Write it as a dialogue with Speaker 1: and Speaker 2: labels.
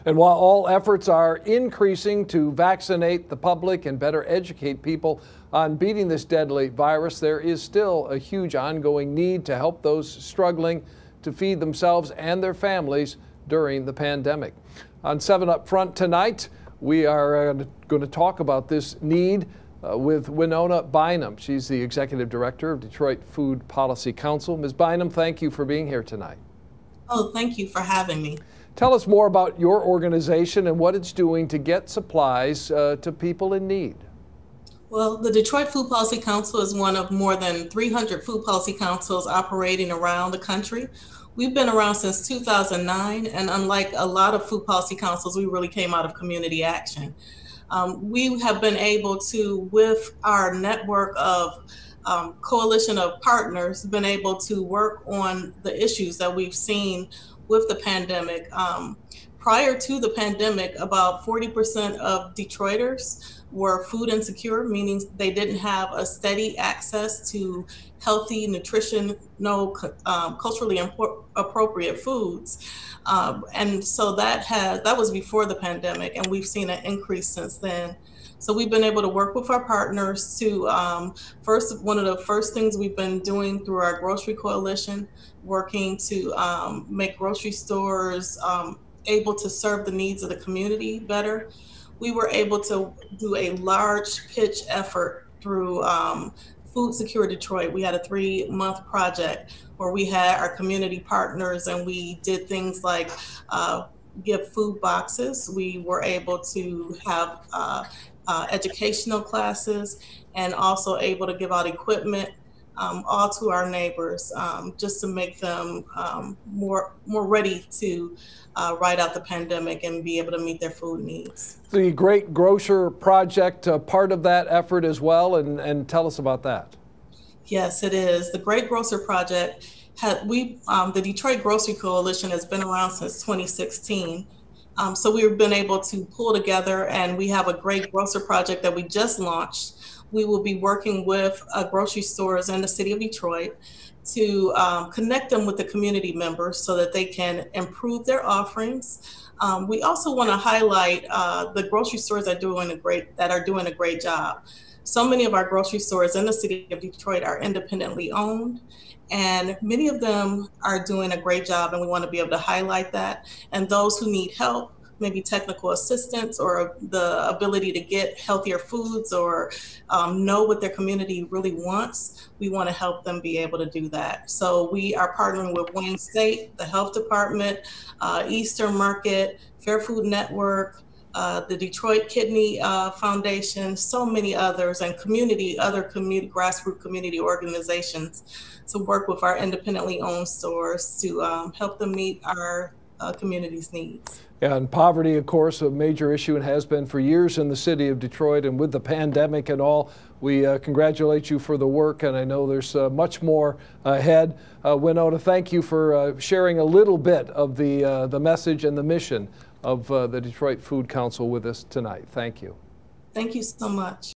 Speaker 1: And while all efforts are increasing to vaccinate the public and better educate people on beating this deadly virus, there is still a huge ongoing need to help those struggling to feed themselves and their families during the pandemic. On 7 Up Front tonight, we are going to talk about this need with Winona Bynum. She's the Executive Director of Detroit Food Policy Council. Ms. Bynum, thank you for being here tonight.
Speaker 2: Oh, thank you for having me.
Speaker 1: Tell us more about your organization and what it's doing to get supplies to people in need.
Speaker 2: Well, the Detroit Food Policy Council is one of more than 300 food policy councils operating around the country. We've been around since 2009, and unlike a lot of food policy councils, we really came out of community action. We have been able to, with our network of coalition of partners, been able to work on the issues that we've seen with the pandemic. Prior to the pandemic, about 40% of Detroiters were food insecure, meaning they didn't have a steady access to healthy, culturally appropriate foods. And so that was before the pandemic, and we've seen an increase since then. So we've been able to work with our partners to, one of the first things we've been doing through our grocery coalition, working to make grocery stores able to serve the needs of the community better. We were able to do a large pitch effort through Food Secure Detroit. We had a 3-month project where we had our community partners, and we did things like give food boxes. We were able to have educational classes, and also able to give out equipment all to our neighbors, just to make them more ready to ride out the pandemic and be able to meet their food needs.
Speaker 1: The Great Grocer Project, part of that effort as well, and tell us about that.
Speaker 2: Yes, it is. The Great Grocer Project, the Detroit Grocery Coalition has been around since 2016. So we've been able to pull together, and we have a Great Grocer Project that we just launched. We will be working with grocery stores in the city of Detroit to connect them with the community members so that they can improve their offerings. We also want to highlight the grocery stores that are doing a great job. So many of our grocery stores in the city of Detroit are independently owned, and many of them are doing a great job, and we want to be able to highlight that. And those who need help, maybe technical assistance or the ability to get healthier foods or know what their community really wants, we want to help them be able to do that. So we are partnering with Wayne State, the Health Department, Eastern Market, Fair Food Network, the Detroit Kidney Foundation, so many others, and other grassroots community organizations to work with our independently owned stores to help them meet our community's needs.
Speaker 1: Yeah, and poverty, of course, a major issue and has been for years in the city of Detroit, and with the pandemic and all, we congratulate you for the work, and I know there's much more ahead. Winona, thank you for sharing a little bit of the message and the mission of the Detroit Food Council with us tonight. Thank you.
Speaker 2: Thank you so much.